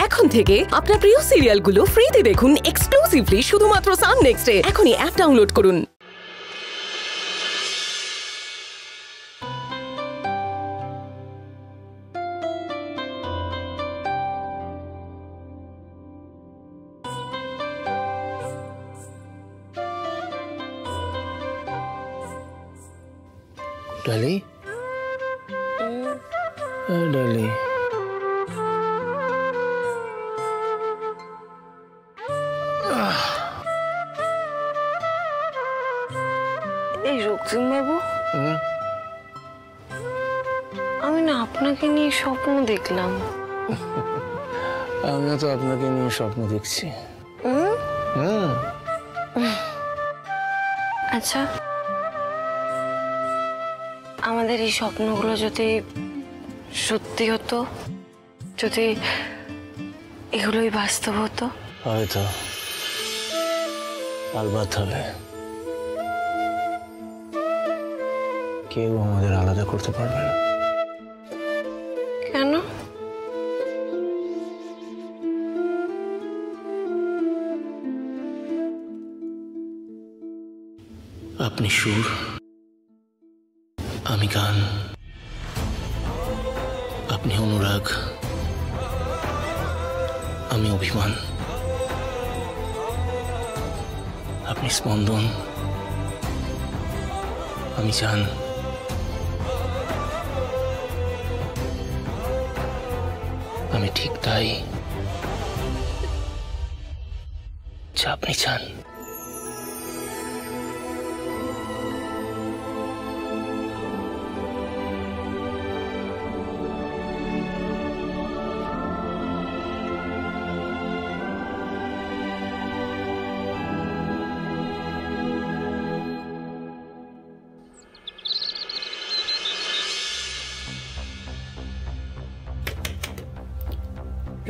এখন থেকে আপনার প্রিয় সিরিয়ালগুলো ফ্রিতে দেখুন এক্সক্লুসিভলি শুধুমাত্র সান নেক্সটে। এখনই অ্যাপ ডাউনলোড করুন। ডালি, ডালি, এই রক্তিম বাবু, আমি না আপনাকে নিয়ে স্বপ্ন দেখলাম। আমিও তো আপনাকে নিয়ে স্বপ্ন দেখছি। আচ্ছা, আমাদের এই স্বপ্নগুলো যদি সত্যি হতো, যদি এগুলোই বাস্তব হতো, হয়তো আলবাত হবে। কেউ আমাদের আলাদা করতে পারবে না। কেন? আপনি সুর, আমি গান, আপনি অনুরাগ, আমি অভিমান, আপনি স্পন্দন, আমি চান, আমি ঠিক তাই যা আপনি চান।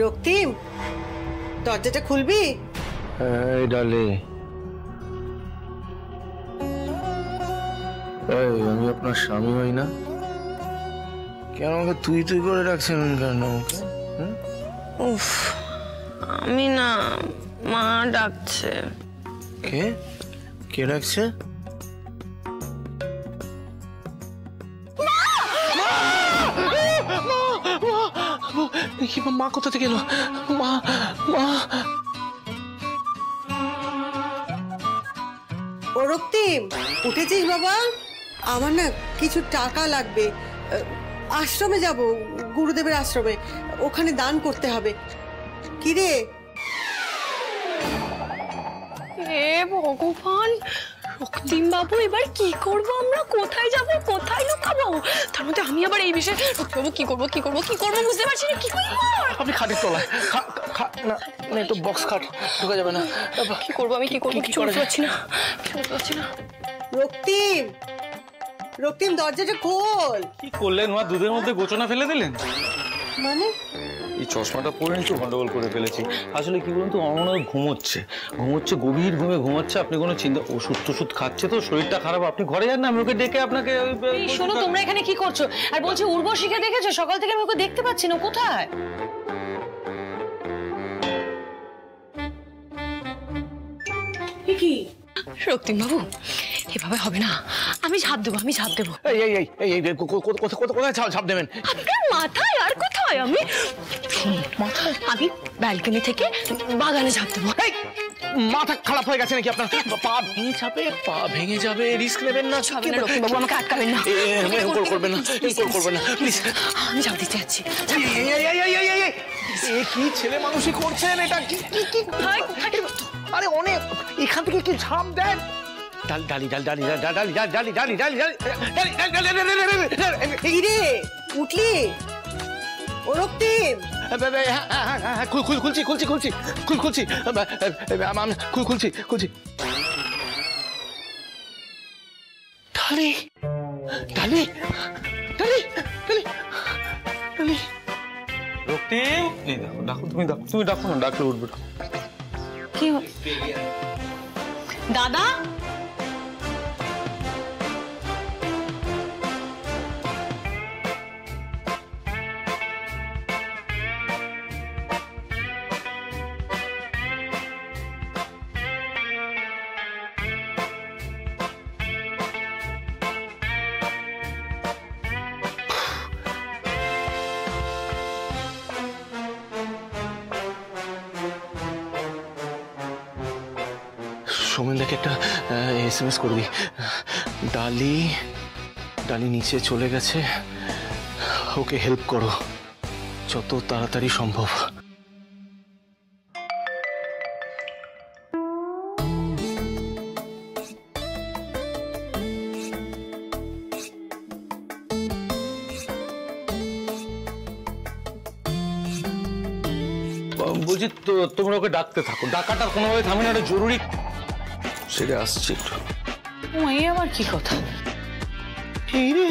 রক্তিম, দরজাটা খুলবি? এই ডালে, আমি আপনার স্বামী হই না? কেন আমাকে তুই তুই করে রাখছেন কেন? উফ, আমি না, মা ডাকছে। কে কে ডাকছে? মা কোথা থেকে এলো? মা, মা। ও রক্তিম, উঠেছিস বাবা? আমার না কিছু টাকা লাগবে, আশ্রমে যাব, গুরুদেবের আশ্রমে, ওখানে দান করতে হবে। কি রে? হে ভগবান, রক্তিম বাবু, এবার কি করব আমরা? কোথায় যাব, কোথায় লুকাবো? তার মধ্যে আমি আবার এই বিষয়ে রক্তিম বাবু কি করবো বুঝতে পারছি না। কি করবো? আপনি খাটের তলায়, না না, একটু বক্স খাট, ঢোকা যাবে না। কি করবো আমি, কি করবো? কিছু বুঝতে পারছি না। রক্তিম, রক্তিম, দরজাটা খোল। কি করলেন মা? দুধের মধ্যে গোচনা ফেলে দিলেন? মানে এই চশমাটা পরে একটু গন্ডগোল করে ফেলেছি। আসলে কি বলুন তো, আমার মনে হয় ঘুমোচ্ছে, গভীর ঘুমে ঘুমাচ্ছে। আপনি কোনো চিন্তা, ওষুধ টষুধ খাচ্ছে তো, শরীরটা খারাপ। আপনি ঘরে যান না, আমি ওকে ডেকে আপনাকে। শোনো, তোমরা এখানে কি করছো? আর বলছি, উর্বশীকে দেখেছো? সকাল থেকে আমি ওকে দেখতে পাচ্ছি না, কোথায়? কি রক্তিম বাবু, এভাবে হবে না, আমি ঝাঁপ দেবো। কোথায় ঝাঁপ দেবেন? আপনার মাথায়। আর কোথায়? আমি ব্যালকনি থেকে বাগানে ঝাঁপ দেবো। মাথা খারাপ হয়ে গেছে নাকি আপনার? পা ভেঙে যাবে, রিস্ক নেবেন না। রক্তিম বাবু, আমাকে আটকাবেন না, করবেন না প্লিজ। আমি ঝাঁপ দিতে যাচ্ছি। কি ছেলে মানুষই করছেন এটা? কি আরে অনেক, এখান থেকে কি ঝাঁপ দেন? ডালি, উঠলি? ও রক্তিম, খুলছি ডালি। রক্তিম, এই দেখো, ডাকো, তুমি ডাকো না, ডাকলে উঠবে। কি দাদা? সৌমেনদাকে একটা SMS করে দিই। ডালি নিচে চলে গেছে, ওকে হেল্প করো যত তাড়াতাড়ি সম্ভব। বলছি তো তোমরা ওকে ডাকতে থাকো, ডাকাটা কোনোভাবে থামে না, এটা জরুরি। সেটা আসছে একটু। এই আবার কি কথা? এই রে,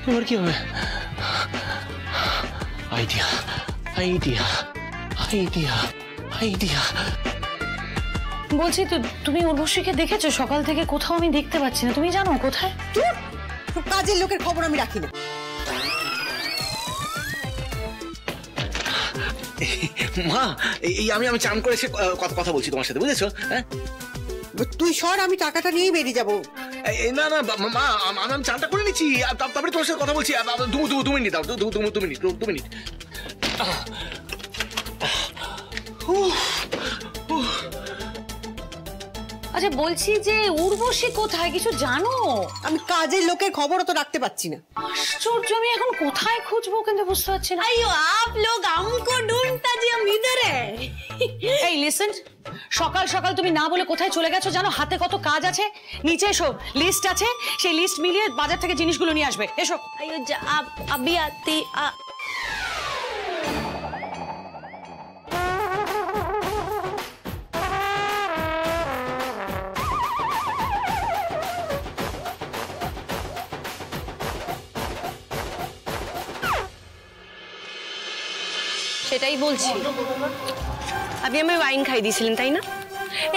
এবার কি হবে? Idea idea idea idea. বলছি তো তুমি উর্বশীকে দেখেছো? সকাল থেকে কোথাও আমি দেখতে পাচ্ছি না, তুমি জানো কোথায়? কাজের লোকের খবর আমি রাখি না। মা, এই আমি চান করে এসে কথা বলছি তোমার সাথে, বুঝেছো? হ্যাঁ, তুই সর, আমি টাকাটা নিয়েই বেরিয়ে যাবো। না না মা, আমি চানটা করে নিচ্ছি, তারপরে তোমার সাথে কথা বলছি। 2 মিনিট দাও, 2 মিনিট। আচ্ছা বলছি যে উর্বশী কোথায়, কিছু জানো? আমি কাজের লোকের খবরও তো রাখতে পারছি না। আশ্চর্য, আমি এখন কোথায় খুঁজবো কিন্তু বুঝতে পারছি না। अयो आप लोग हमको ढूंढता जी हम इधर है। এই লিসেন, সকাল সকাল তুমি না বলে কোথায় চলে গেছো জানো? হাতে কত কাজ আছে, নিচে এসো, লিস্ট আছে, সেই লিস্ট মিলিয়ে বাজার থেকে জিনিসগুলো নিয়ে আসবে। এসো। अयो आप अभी आती সেটাই বলছি। আপনি আমায় ওয়াইন খাই দিয়েছিলেন তাই না?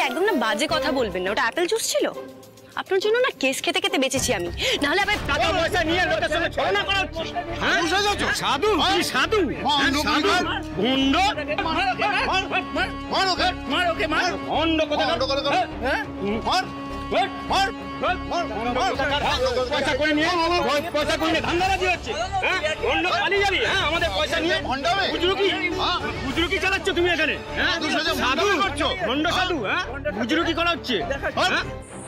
একদম না বাজে কথা বলবেন না, ওটা অ্যাপেল জুস ছিল। আপনার জন্য না কেস খেতে খেতে বেঁচেছি আমি, নাহলে আবার টাকা পয়সা নিয়ে লোকের সঙ্গে ছলনা করা হচ্ছে। সাধু, তুই সাধু, ভন্ড, মার ওকে, ভন্ড পয়সা করে নিয়ে ধান্দাবাজি হচ্ছে। ভন্ড পালিয়ে যাবি? হ্যাঁ, আমাদের পয়সা নিয়ে বুজরুকি চালাচ্ছ তুমি এখানে? সাধু করছো, ভন্ড সাধু। হ্যাঁ, বুজরুকি করা হচ্ছে।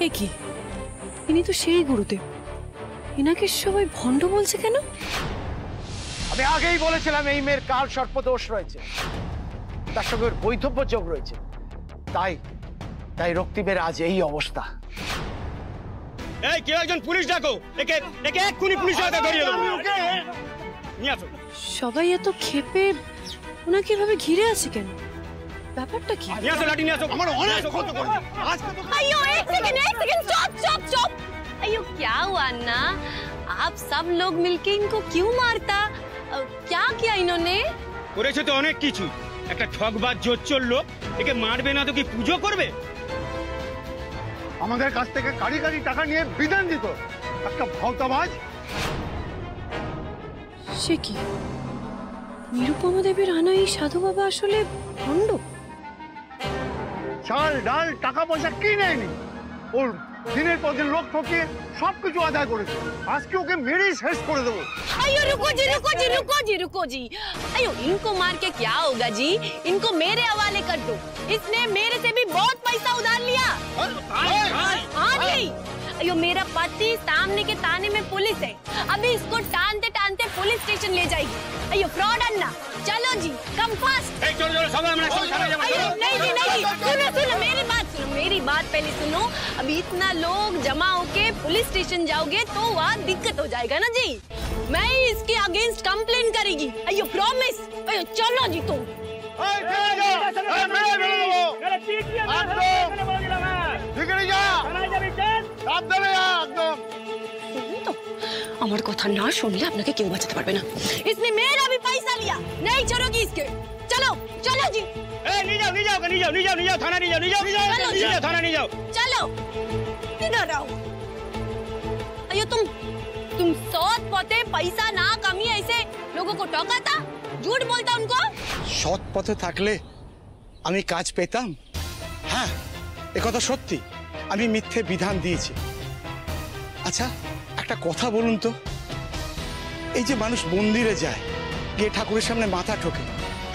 এ কি, ইনি তো সেই গুরুদেব, ইনাকে সবাই ভণ্ড বলছে কেন? আমি আগেই বলেছিলাম এই মেয়ের কাল সর্পদোষ রয়েছে, তার সঙ্গে ওর বৈধব্য যোগ রয়েছে, তাই রক্তিমের আজ এই অবস্থা। এই কেউ একজন পুলিশ ডাকো, একে এক্ষুনি পুলিশ হাতে ধরিয়ে দেবো। নিয়ে আসো। সবাই এত ক্ষেপে ওনাকে এভাবে ঘিরে আছে কেন? ব্যাপারটা কি? নিয়ে আসো, লাঠি নিয়ে আসো। আমার অনেক ক্ষত করেছে। अयो एक सेकंड स्टॉप। अयो क्या हुआ अन्ना, आप सब लोग मिलके इनको क्यों मारता? क्या किया इन्होंने? করেছে তো অনেক কিছু। একটা ঠকবাজ জোর চললো, একে মারবে না তো কি পুজো করবে? আমাদের কাছ থেকে কাড়ি টাকা নিয়ে বিধান দিত একটা ভাওতাবাজ। সে কি, নিরুপমা দেবীর আনা এই সাধু বাবা আসলে ভণ্ড? চাল ডাল টাকা পয়সা কি নেয়নি, ওর দিনের পর দিন লোক ঠকিয়ে সবকিছু আদায় করেছে। আজকে ওকে মেরেই শেষ করে দেবো। अयो रुको जी। अयो इनको मार के क्या होगा जी, इनको मेरे हवाले कर दो। इसने मेरे से भी बहुत पैसा उधार लिया। हाँ जी, अयो मेरा पति सामने के ताने में पुलिस है, अभी इसको टानते टानते पुलिस स्टेशन ले जाएगी। अयो फ्रॉड अन्ना, चलो जी कम फास्ट। नहीं जी, सुनो मेरी बात पहले सुनो। अभी इतना लोग जमा होके पुलिस स्टेशन जाओगे तो वहाँ दिक्कत हो जाएगा ना जी। मैं इसके अगेंस्ट कंप्लेन करेगी। अयो प्रॉमिस। अयो चलो जी तुम। আমার কথা না শুনলে আপনাকে কেউ বাঁচাতে পারবে না। इसने मेरा भी पैसा लिया, नहीं छोड़ोगी इसके। चलो जी। নিয়ে যাও, থানা নিয়ে যাও, থানা নিয়ে যাও। चलो इधर आओ। अयो तुम सौत पते पैसा ना कमी ऐसे लोगों को ठकाता, झूठ बोलता उनको। সৎ পথে থাকলে আমি কাজ পেতাম? হ্যাঁ, একথা সত্যি, আমি মিথ্যে বিধান দিয়েছি। আচ্ছা একটা কথা বলুন তো, এই যে মানুষ মন্দিরে যায়, গিয়ে ঠাকুরের সামনে মাথা ঠোকে,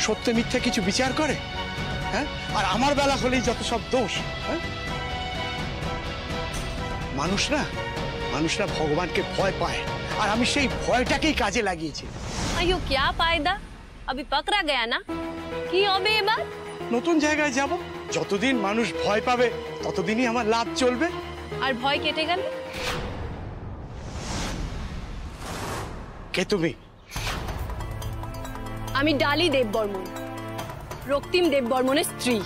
সত্য মিথ্যে কিছু বিচার করে? হ্যাঁ, আর আমার বেলা হলেই যত সব দোষ। হ্যাঁ, মানুষরা ভগবানকে ভয় পায়, আর আমি সেই ভয়টাকেই কাজে লাগিয়েছি। अयो क्या फायदा, अभी पकड़ा गया ना কি হবে এবার? নতুন জায়গায় যাব, যতদিন মানুষ ভয় পাবে ততদিনই আমার লাভ চলবে। আর ভয় কেটে গেল? কে তুমি? আমি ডালি দেববর্মন, রক্তিম দেববর্মনের স্ত্রী।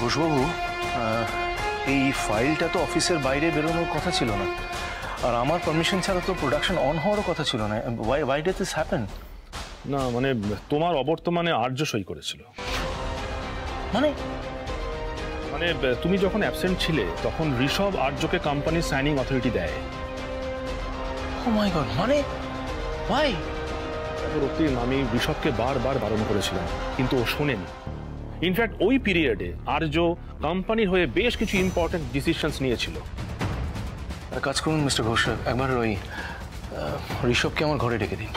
ঘোষবাবু, এই ফাইলটা তো অফিসের বাইরে বেরোনোর কথা ছিল না, আর আমার পারমিশন ছাড়া তো প্রোডাকশন অন হওয়ারও কথা ছিল না। Why did this happen? না মানে তোমার অবর্তমানে আর্য সই করেছিল। মানে মানে তুমি যখন অ্যাবসেন্ট ছিলে তখন ঋষভ আর্যকে কোম্পানির সাইনিং অথরিটি দেয়। ও মাই গড, মানে ভাই রক্তিম, আমি ঋষভকে বারবার বারণ করেছিলাম কিন্তু ও শোনেনি। ইনফ্যাক্ট ওই পিরিয়ডে আর্য কোম্পানির হয়ে বেশ কিছু ইম্পর্টেন্ট ডিসিশনস নিয়েছিল। কাজ করুন মিস্টার ঘোষ, একবার ওই ঋষভকে আমার ঘরে ডেকে দিন।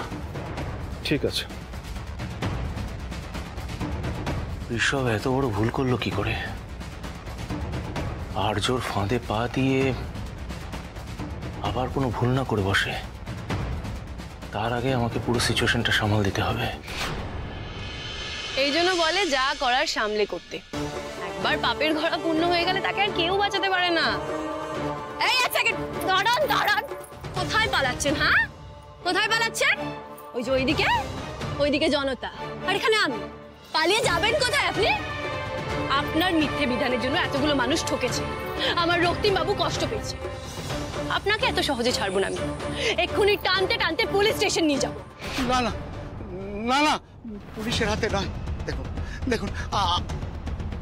ঠিক আছে। ঋষভ এত বড় ভুল করলো কি করে? আর্যর ফাঁদে পা দিয়ে আবার কোনো ভুল না করে বসে, তার আগে আমাকে পুরো সিচুয়েশনটা সামাল দিতে হবে। এই জন্য বলে যা করার সামলে করতে। একবার পাপের ঘোড়া পূর্ণ হয়ে গেলে তাকে আর কেউ বাঁচাতে পারে না। এই এক সেকেন্ড, দাঁড়ান দাঁড়ান, কোথায় পালাচ্ছেন? হ্যাঁ, কোথায় পালাচ্ছেন? ওই যে ওইদিকে জনতা, আর এখানে আমি। পালিয়ে যাবেন কোথায় আপনি? আপনার মিথ্যে বিধানের জন্য এতগুলো মানুষ ঠকেছে, আমার রক্তিম বাবু কষ্ট পেয়েছে। আপনাকে এত সহজে ছাড়বো না আমি, এক্ষুনি টানতে টানতে পুলিশ স্টেশন নিয়ে যাবো। না না না না, পুলিশের হাতে নয়। দেখুন দেখুন,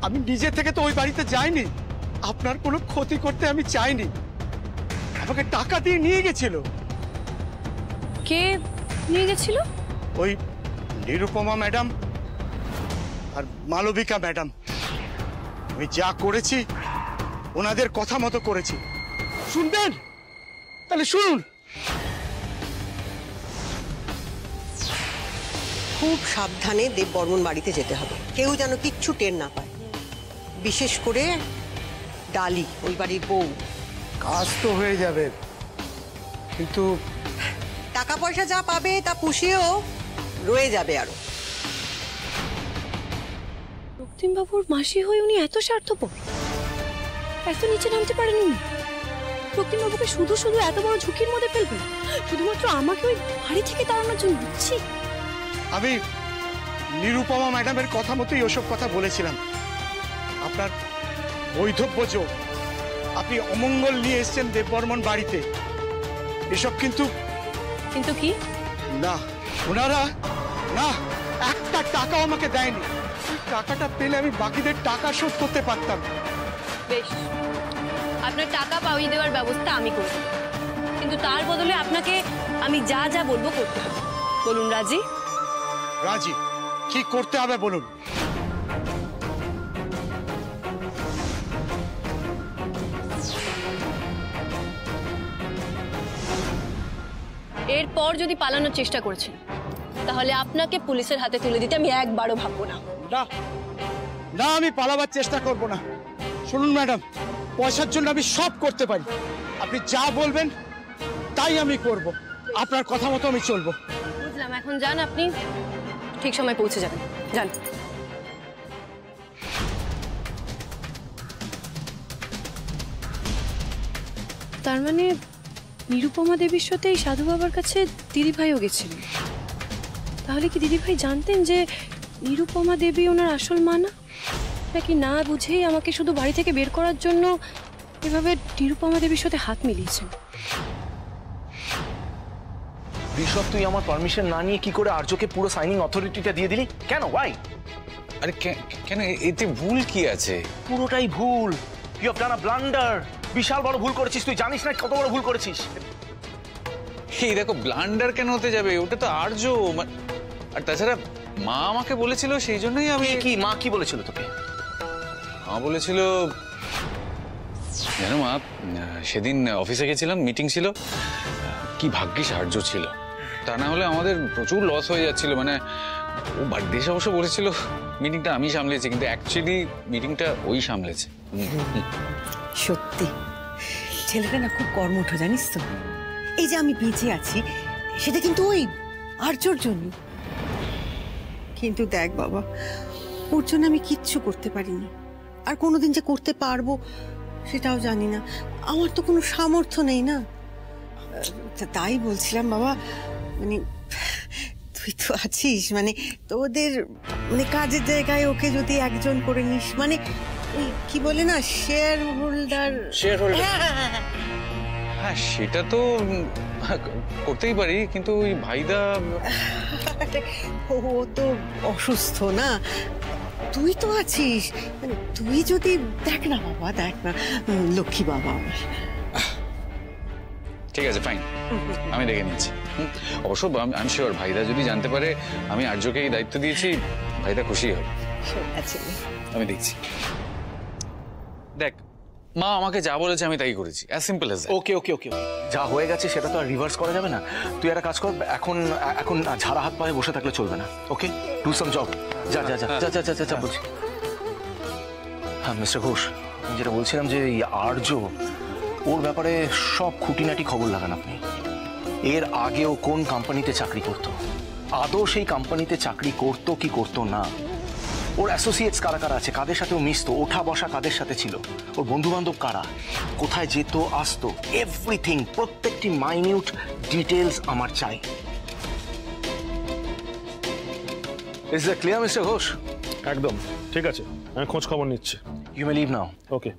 আমি নিজে থেকে তো ওই বাড়িতে যাইনি, আপনার কোনো ক্ষতি করতে আমি চাইনি। আমাকে টাকা দিয়ে নিয়ে গেছিল। কে নিয়ে গেছিল? ওই নিরুপমা ম্যাডাম আর মালবিকা ম্যাডাম। আমি যা করেছি ওনাদের কথা মতো করেছি। শুনবেন? তাহলে শুনুন। খুব সাবধানে দেববর্মন বাড়িতে যেতে হবে, কেউ যেন কিচ্ছু টের না পায়, বিশেষ করে ডালি, ওই বাড়ির বউ। কাজ তো হয়ে যাবে, কিন্তু টাকা পয়সা যা পাবে তা পুষিয়েও রয়ে যাবে আরো। রক্তিম বাবুর মাসি হয়ে উনি এত স্বার্থপর, এত নিচে নামতে পারেন উনি? রক্তিম বাবুকে শুধু শুধু এত বড় ঝুঁকির মধ্যে ফেলবেন শুধুমাত্র আমাকে ওই বাড়ি থেকে তাড়ানোর জন্য? বুঝছি। আমি নিরুপমা ম্যাডামের কথা মতোই ওসব কথা বলেছিলাম। আপনার বৈধব্য যোগ, আপনি অমঙ্গল নিয়ে এসেছেন দেববর্মন বাড়িতে, এসব কিন্তু কিন্তু কি না, ওনারা না একটা টাকাও আমাকে দেয়নি। টাকাটা পেলে আমি বাকিদের টাকা শোধ করতে পারতাম। বেশ, আপনার টাকা পাওয়িয়ে দেওয়ার ব্যবস্থা আমি করব, কিন্তু তার বদলে আপনাকে আমি যা যা বলবো করতে হবে। বলুন রাজি? রাজি। কি করতে হবে বলুন। এরপর যদি পালানোর চেষ্টা করেছেন তাহলে আপনাকে পুলিশের হাতে তুলে দিতে আমি একবারও ভাববো না। না না, আমি পালাবার চেষ্টা করব না। শুনুন ম্যাডাম, পয়সার জন্য আমি সব করতে পারি। আপনি যা বলবেন তাই আমি করব, আপনার কথা মতো আমি চলবো। বুঝলাম, এখন যান, আপনি ঠিক সময় পৌঁছে যাবেন। যান। তার মানে নিরুপমা দেবীর সাথে এই সাধু বাবার কাছে দিদিভাইও গেছিলেন। তাহলে কি দিদিভাই জানতেন যে নিরুপমা দেবী ওনার আসল মা না? নাকি না বুঝেই আমাকে শুধু বাড়ি থেকে বের করার জন্য এভাবে নিরুপমা দেবীর সাথে হাত মিলিয়েছেন? ঋষভ, তুই আমার পারমিশন না নিয়ে কি করে আর্যকে পুরো সাইনিং অথরিটিটা দিয়ে দিলি? কেন? ওয়াই? আরে কেন, এতে ভুল কি আছে? পুরোটাই ভুল। You have done a blunder. বিশাল বড় ভুল করেছিস, তুই জানিস না কত বড় ভুল করেছিস। এই দেখো, ব্লান্ডার কেন হতে যাবে? ওটা তো আর্য। আর তাছাড়া মা আমাকে বলেছিল, সেই জন্যই আমি। কি মা কি বলেছিল তোকে? মা বলেছিল, জানো মা, সেদিন অফিসে গেছিলাম, মিটিং ছিল, কি ভাগ্যিস আর্য ছিল, তা না হলে আমাদের প্রচুর লস হয়ে যাচ্ছিল। মানে ও বার্থডে এসে অবশ্য বলেছিল মিটিংটা আমি সামলেছি, কিন্তু অ্যাকচুয়ালি মিটিংটা ওই সামলেছে। সত্যি ছেলেটা না খুব কর্মঠ, জানিস তো। এই যে আমি বেঁচে আছি সেটা কিন্তু ওই আর্যর জন্য। কিন্তু দেখ বাবা, ওর জন্য আমি কিচ্ছু করতে পারিনি, আর কোনোদিন যে করতে পারবো সেটাও জানি না। আমার তো কোনো সামর্থ্য নেই না। তাই বলছিলাম বাবা, মানে তুই তো আছিস, মানে তোদের মানে কাজের জায়গায় ওকে যদি একজন করে নিস, মানে ওই কি বলে না, শেয়ার হোল্ডার। হ্যাঁ সেটা তো করতেই পারি, কিন্তু ওই ভাইদা ও তো অসুস্থ না, তুই তো আছিস, মানে তুই যদি দেখ না বাবা, দেখ না, লক্ষ্মী বাবা আমার। ঠিক আছে ফাইন, আমি দেখে নিচ্ছি। অবশ্য আমি শিওর ভাইদা যদি জানতে পারে আমি আর্যকে এই দায়িত্ব দিয়েছি, ভাইদা খুশি হবে। আমি দেখছি। দেখ মা আমাকে যা বলেছে আমি তাই করেছি, অ্যাজ সিম্পল অ্যাজ দ্যাট। ওকে ওকে ওকে, যা হয়ে গেছে সেটা তো আর রিভার্স করা যাবে না। তুই একটা কাজ কর, এখন এখন ঝাড়া হাত পায়ে বসে থাকলে চলবে না। ওকে, ডু সাম জব। যা যা যা যা যা যা যা বলছি। হ্যাঁ মিস্টার ঘোষ, আমি যেটা বলছিলাম যে এই আর্য, ওর ব্যাপারে সব খুঁটিনাটি খবর লাগান আপনি। এর আগেও কোন কোম্পানিতে চাকরি করতো, আদৌ সেই কোম্পানিতে চাকরি করতো কি করতো না, ওর অ্যাসোসিয়েটস কারা কারা আছে, কাদের সাথে ও মিশতো, ওঠা বসা কাদের সাথে ছিল, ওর বন্ধু বান্ধব কারা, কোথায় যেত আসতো, এভরিথিং, প্রত্যেকটি মাইনিউট ডিটেলস আমার চাই। Is that clear mister Ghosh? একদম ঠিক আছে, আমি খোঁজ খবর নিচ্ছি। ইউ মে লিভ নাও। ওকে।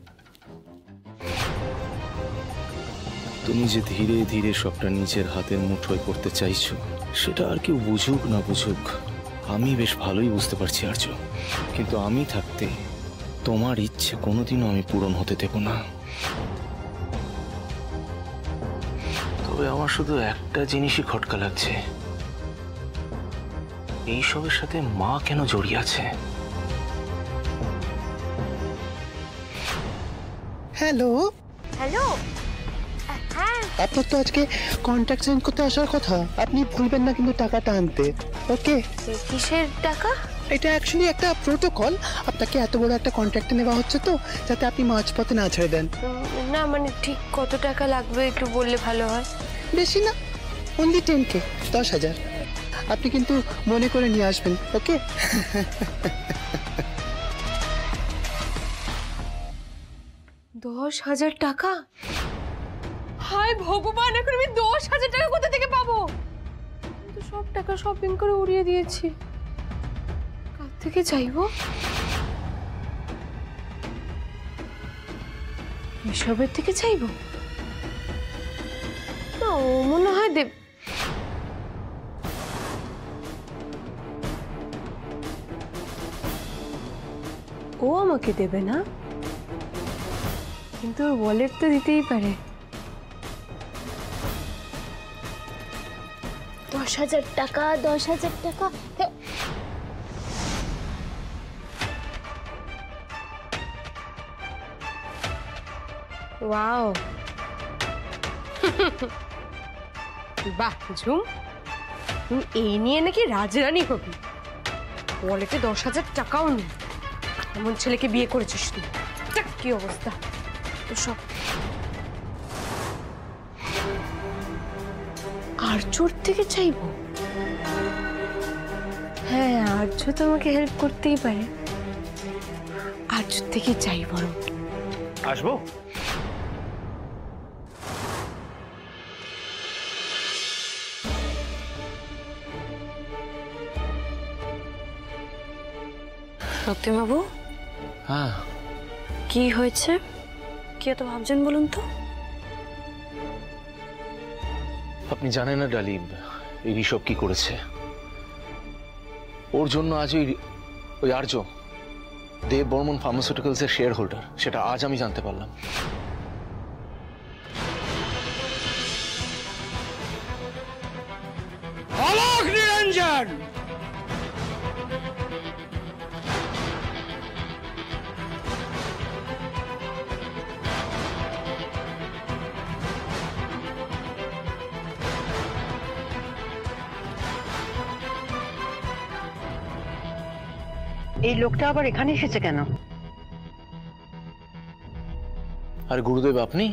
তুমি যে ধীরে ধীরে সবটা নিজের হাতের মুঠোয় করতে চাইছো, সেটা আর কেউ বুঝুক না বুঝুক আমি বেশ ভালোই বুঝতে পারছি আর্য, কিন্তু আমি থাকতে তোমার ইচ্ছে কোনোদিনও আমি পূরণ হতে দেব না। তবে আমার শুধু একটা জিনিসই খটকা লাগছে, এইসবের সাথে মা কেন জড়িয়ে আছে? হ্যালো হ্যালো, হ্যাঁ আপনার তো আজকে কন্ট্যাক্ট চেঞ্জ করতে আসার কথা, আপনি ভুলবেন না কিন্তু টাকাটা আনতে। ওকে, কিসের টাকা? এটা অ্যাকচুয়ালি একটা প্রোটোকল, আপনাকে এত বড় একটা কন্ট্রাক্টে নেওয়া হচ্ছে তো, যাতে আপনি মাঝপথে না ছেড়ে দেন। না মানে ঠিক কত টাকা লাগবে একটু বললে ভালো হয়। বেশি না, অনলি 10K, 10,000। আপনি কিন্তু মনে করে নিয়ে আসবেন। ওকে? 10,000 টাকা? হায় ভগবান, এখন আমি 10,000 টাকা কোথা থেকে পাবো? আমি তো সব টাকা শপিং করে উড়িয়ে দিয়েছি, কার থেকে চাইবো? এসবের থেকে চাইবো না, ও মনে হয় দেব। ও আমাকে দেবে না, কিন্তু ওর ওয়ালেট তো দিতেই পারে। 10,000 টাকা, 10,000 টাকা। ওয়াও, বাহ ঝুম, তুমি এই নিয়ে নাকি রাজরানী হবি? ওয়ালেটে 10,000 টাকাও নেই, এমন ছেলেকে বিয়ে করেছিস তুই? কি অবস্থা তো সব। আর্যর থেকে চাইবো? হ্যাঁ, আর্য তো আমাকে হেল্প করতেই পারে, আর্যর থেকে চাই বরং। আসবো? রক্তিমবাবু, হ্যাঁ কি হয়েছে? কি এত ভাবছেন বলুন তো? আপনি জানেন না ডালিম এই ঋষভ কি করেছে? ওর জন্য আজ ওই আর্য দেব বর্মন ফার্মাসিউটিক্যালস এর শেয়ার হোল্ডার, সেটা আজ আমি জানতে পারলাম। অলোক নিরঞ্জন, এই লোকটা আবার এখানে এসেছে কেন? আর গুরুদেব আপনি?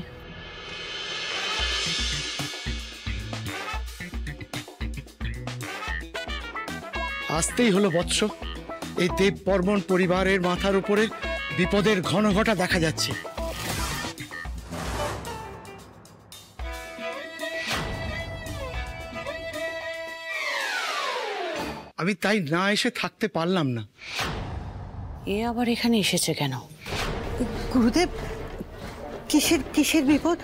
আসতেই হলো বৎস। এই দেব বর্মন পরিবারের মাথার উপরে বিপদের ঘনঘটা দেখা যাচ্ছে। আমি তাই না এসে থাকতে পারলাম না। এ আবার এখানে এসেছে কেন? গুরুদেব, কিসের কিসের বিপদ?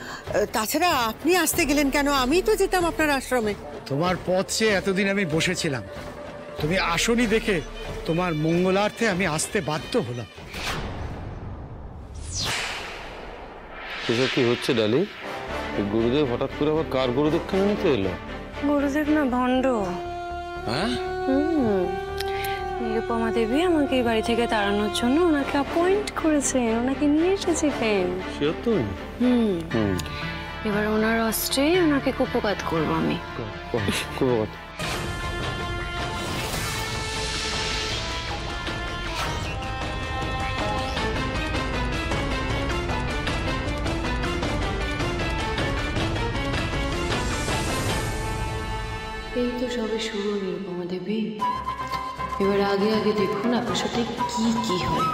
তাছাড়া আপনি আসতে গেলেন কেন? আমি তো যেতাম আপনার আশ্রমে। তোমার পথ চেয়ে এতদিন আমি বসেছিলাম, তুমি আসনি দেখে তোমার মঙ্গলার্থে আমি আসতে বাধ্য হলাম। এসব কি হচ্ছে ডালি? গুরুদেব হঠাৎ করে আবার কার গুরুদেব কেন নিতে এলো? গুরুদেব না ভণ্ড। হ্যাঁ, নিরুপমা দেবী আমাকে এই বাড়ি থেকে তাড়ানোর জন্য ওনাকে অ্যাপয়েন্ট করেছেন, ওনাকে নিয়ে এসেছিলেন। এবার ওনার অস্ত্রে ওনাকে কুপকাত করবো আমি। এই তো সবে শুরু নিরুপমা দেবী, এবার আগে আগে দেখুন আপনার সাথে কি কি হয়।